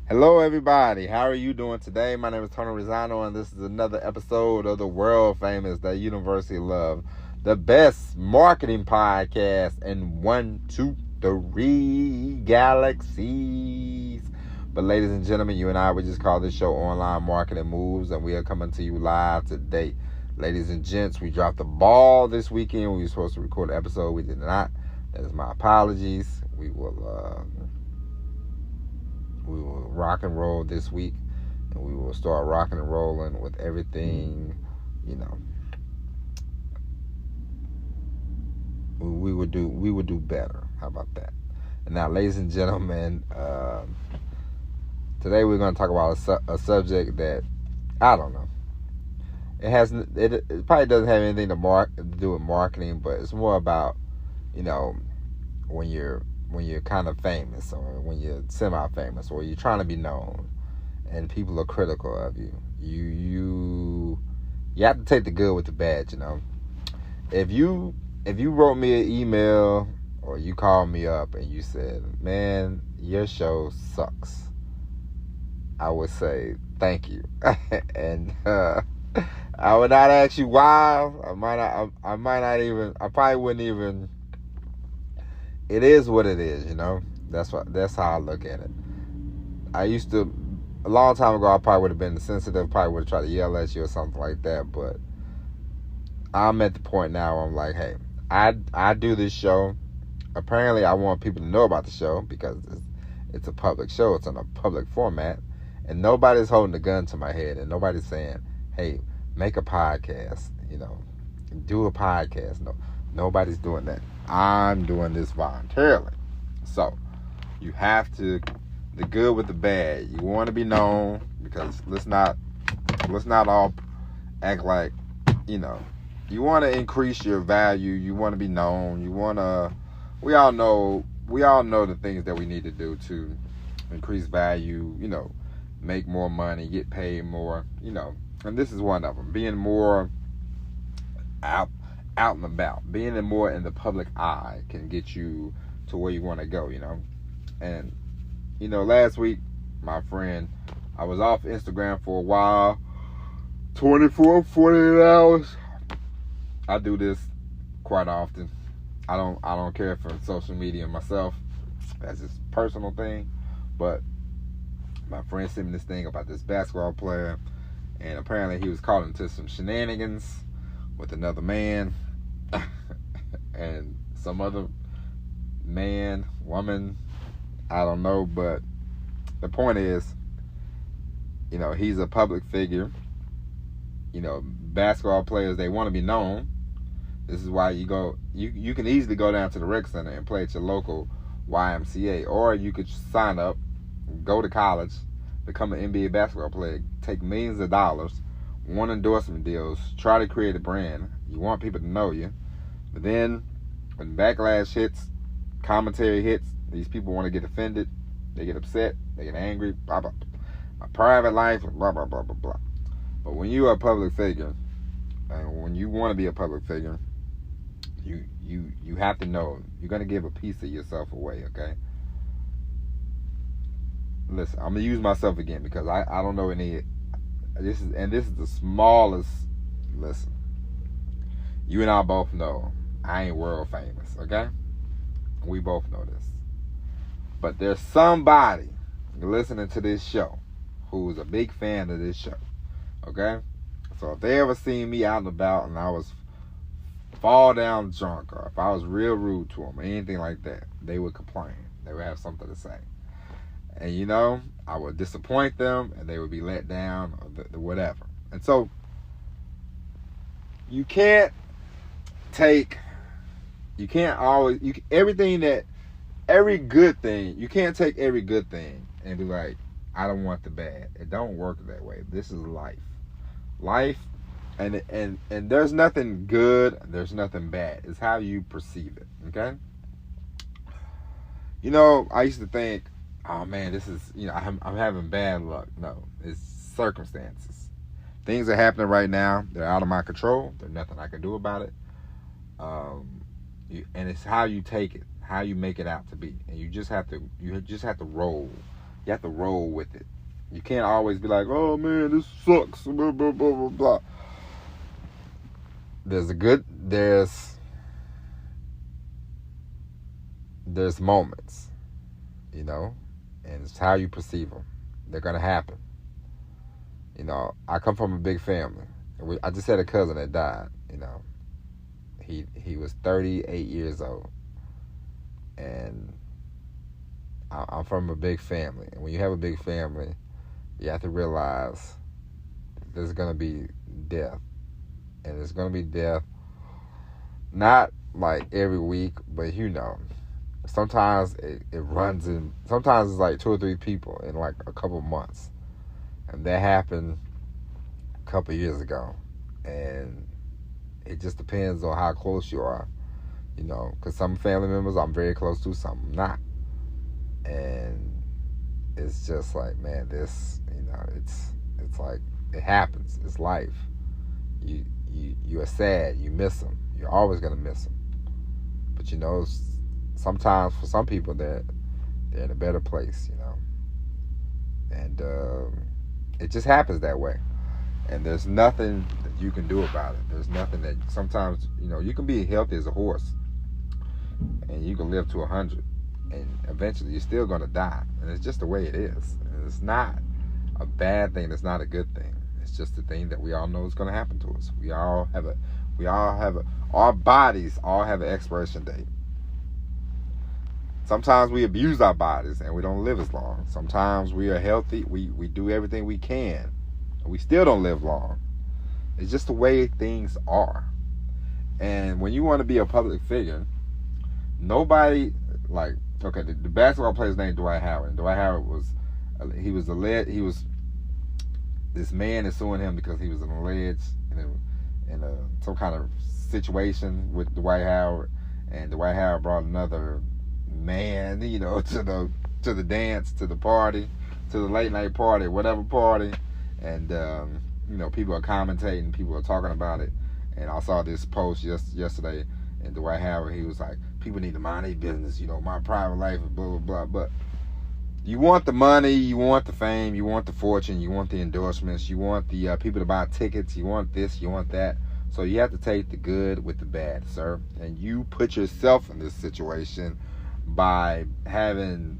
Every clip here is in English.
Hello, everybody. How are you doing today? My name is Tony Rosano, and this is another episode of the world famous, the University of Love, the best marketing podcast in 1, 2, 3 galaxies. But, ladies and gentlemen, you and I, we just call this show Online Marketing Moves, and we are coming to you live today. Ladies and gents, we dropped the ball this weekend. We were supposed to record an episode. We did not. That is my apologies. We will rock and roll this week, and we will start rocking and rolling with everything. We would do better. How about that? And now, ladies and gentlemen, today we're going to talk about a subject that I don't know. It probably doesn't have anything to do with marketing, but it's more about when you're kind of famous, or when you're semi-famous, or you're trying to be known and people are critical of you. You have to take the good with the bad, If you wrote me an email or you called me up and you said, "Man, your show sucks," I would say thank you. And I would not ask you why. I probably wouldn't even. It is what it is, That's how I look at it. A long time ago, I probably would have been sensitive, probably would have tried to yell at you or something like that, but I'm at the point now where I'm like, hey, I do this show. Apparently, I want people to know about the show because it's a public show. It's on a public format, and nobody's holding a gun to my head, and nobody's saying, hey, make a podcast, do a podcast. No, nobody's doing that. I'm doing this voluntarily. So you have to, the good with the bad. You want to be known, because let's not all act like, you want to increase your value. You want to be known. We all know the things that we need to do to increase value, make more money, get paid more, and this is one of them. Being more out and about, being more in the public eye can get you to where you want to go, And last week, my friend, I was off Instagram for a while, 24, 48 hours. I do this quite often. I don't care for social media myself. That's just a personal thing. But my friend sent me this thing about this basketball player, and apparently he was caught into some shenanigans with another man and some other man, woman, I don't know, but the point is, he's a public figure. Basketball players, they want to be known. This is why you can easily go down to the rec center and play at your local YMCA, or you could sign up, go to college, become an NBA basketball player, take millions of dollars, want endorsement deals, try to create a brand. You want people to know you. But then when backlash hits, commentary hits, these people want to get offended, they get upset, they get angry, blah, blah, blah. My private life, blah, blah, blah, blah, blah. But when you are a public figure, and when you want to be a public figure, you have to know you're going to give a piece of yourself away, okay? Listen, I'm going to use myself again because I don't know any. This is the smallest. Listen, you and I both know I ain't world famous, okay? We both know this. But there's somebody listening to this show who's a big fan of this show, okay? So if they ever seen me out and about and I was fall down drunk, or if I was real rude to them or anything like that, they would complain. They would have something to say. And, I would disappoint them, and they would be let down, or whatever. And so, you can't take every good thing, you can't take every good thing and be like, I don't want the bad. It don't work that way. This is life. And there's nothing good, there's nothing bad. It's how you perceive it, okay? I used to think, oh man, this is, I'm having bad luck. No, it's circumstances. Things are happening right now. They're out of my control. There's nothing I can do about it. And it's how you take it, how you make it out to be, and you just have to roll. You have to roll with it. You can't always be like, oh man, this sucks, blah, blah, blah, blah, blah. There's moments, you know, and it's how you perceive them. They're going to happen. You know, I come from a big family. I just had a cousin that died, you know. He was 38 years old. And I'm from a big family. And when you have a big family, you have to realize there's going to be death. And there's going to be death not like every week, but you know, sometimes it runs in, sometimes it's like 2 or 3 people in like a couple months. And that happened a couple years ago. And it just depends on how close you are, you know, because some family members I'm very close to, some I'm not. And it's just like, man, this, you know, it's like, it happens. It's life. You are sad. You miss them. You're always going to miss them. But, you know, sometimes for some people they're in a better place, you know. And it just happens that way. And there's nothing that you can do about it. There's nothing that sometimes, you know, you can be healthy as a horse and you can live to 100 and eventually you're still going to die. And it's just the way it is. And it's not a bad thing. It's not a good thing. It's just the thing that we all know is going to happen to us. Our bodies all have an expiration date. Sometimes we abuse our bodies and we don't live as long. Sometimes we are healthy. We do everything we can. We still don't live long. It's just the way things are. And when you want to be a public figure, nobody, like, okay, the basketball player's name Dwight Howard. And Dwight Howard was this man is suing him because he was alleged in some kind of situation with Dwight Howard, and Dwight Howard brought another man, you know, to the dance, to the party, to the late night party, whatever party. And, you know, people are commentating, people are talking about it. And I saw this post yesterday, and Dwight Howard, he was like, people need to mind their business, you know, my private life, blah, blah, blah. But you want the money, you want the fame, you want the fortune, you want the endorsements, you want the people to buy tickets, you want this, you want that. So you have to take the good with the bad, sir. And you put yourself in this situation by having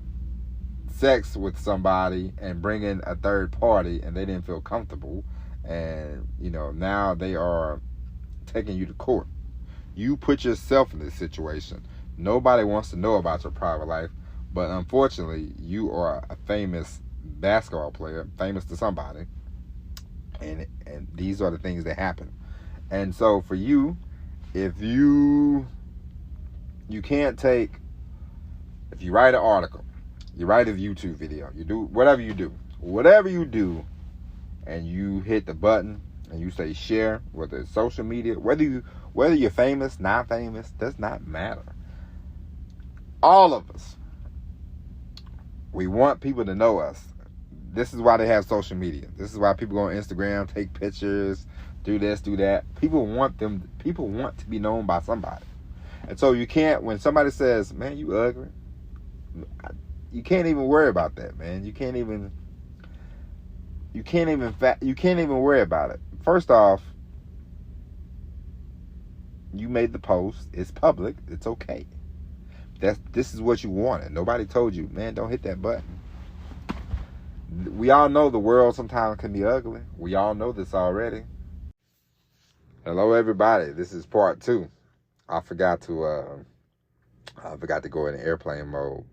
sex with somebody and bringing a third party, and they didn't feel comfortable, and you know, now they are taking you to court. You put yourself in this situation. Nobody wants to know about your private life, but unfortunately you are a famous basketball player, famous to somebody, and these are the things that happen. And so for you, if you write an article, you write a YouTube video, you do whatever you do, and you hit the button and you say share, whether it's social media, whether you're famous, not famous, does not matter. All of us, we want people to know us. This is why they have social media. This is why people go on Instagram, take pictures, do this, do that. People want to be known by somebody. And so you can't, when somebody says, man, you ugly, you can't even worry about that, man. You can't even worry about it. First off, you made the post. It's public. It's okay. This is what you wanted. Nobody told you, man, don't hit that button. We all know the world sometimes can be ugly. We all know this already. Hello, everybody. This is part 2. I forgot to go in airplane mode.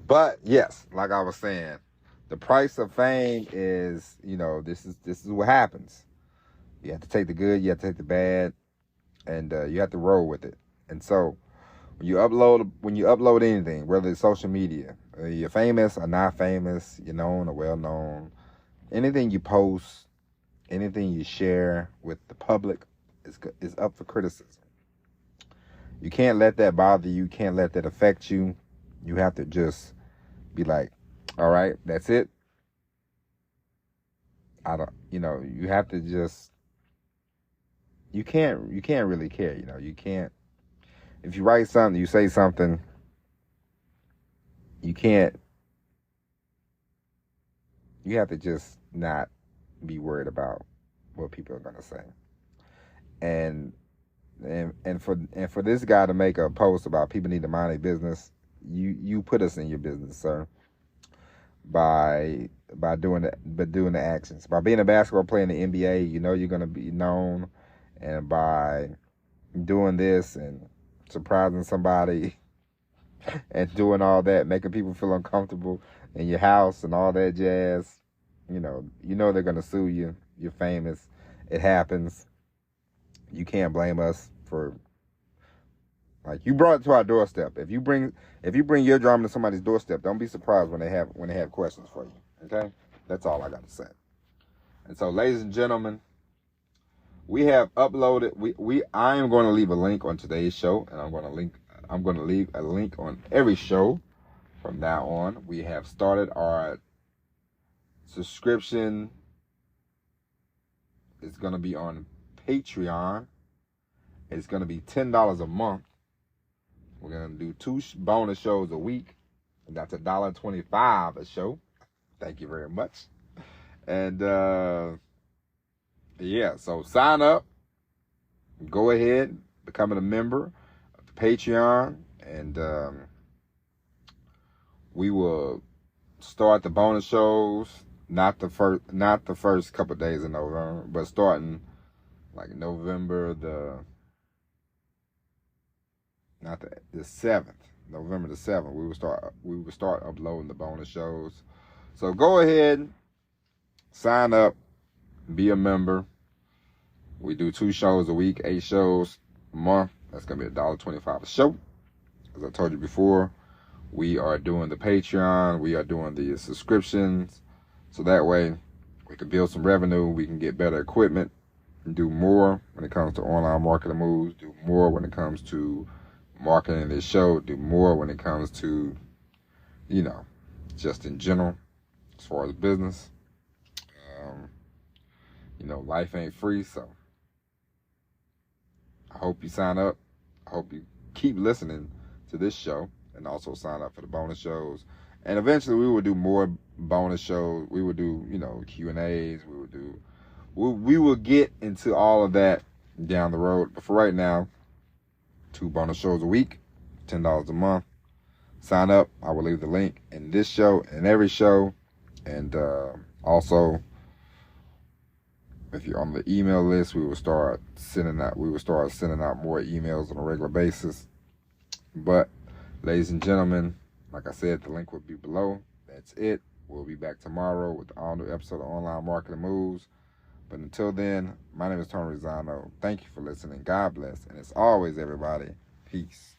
But yes, like I was saying, the price of fame is, you know, this is what happens. You have to take the good, you have to take the bad, and you have to roll with it. And so when you upload anything, whether it's social media, you're famous or not famous, you're known or well known, anything you post, anything you share with the public is up for criticism. You can't let that bother you. You can't let that affect you. You have to just be like, all right, that's it. You have to just, you can't really care. You know, you can't, if you write something, you say something, you can't You have to just not be worried about what people are gonna say. And for this guy to make a post about people need to mind their business, you put us in your business, sir, by doing the actions. By being a basketball player in the NBA, you know you're gonna be known, and by doing this and surprising somebody and doing all that, making people feel uncomfortable in your house and all that jazz, you know they're gonna sue you. You're famous. It happens. You can't blame us for, like, you brought it to our doorstep. If you bring your drama to somebody's doorstep, don't be surprised when they have questions for you. Okay? That's all I got to say. And so, ladies and gentlemen, we have uploaded. I am going to leave a link on today's show, and I'm going to leave a link on every show from now on. We have started our subscription. It's going to be on Patreon. It's going to be $10 a month. We're going to do 2 bonus shows a week. And that's $1.25 a show. Thank you very much. And yeah, so sign up. Go ahead, becoming a member of the Patreon, and we will start the bonus shows. Not the first couple of days in November, but starting like November the 7th. November the 7th, we will start uploading the bonus shows. So go ahead, sign up, be a member. We do 2 shows a week, 8 shows a month. That's gonna be $1.25 a show. As I told you before, we are doing the Patreon, we are doing the subscriptions, so that way we can build some revenue, we can get better equipment, and do more when it comes to online marketing moves, do more when it comes to marketing this show, do more when it comes to, just in general, as far as business. Life ain't free, so I hope you sign up. I hope you keep listening to this show and also sign up for the bonus shows. And eventually we will do more bonus shows. We will do, Q&As. We will get into all of that down the road. But for right now, 2 bonus shows a week, $10 a month. Sign up. I will leave the link in this show and every show. And also, if you're on the email list, we will start sending out more emails on a regular basis. But, ladies and gentlemen, like I said, the link will be below. That's it. We'll be back tomorrow with the all-new episode of Online Marketing Moves. But until then, my name is Tony Rizzano. Thank you for listening. God bless. And as always, everybody, peace.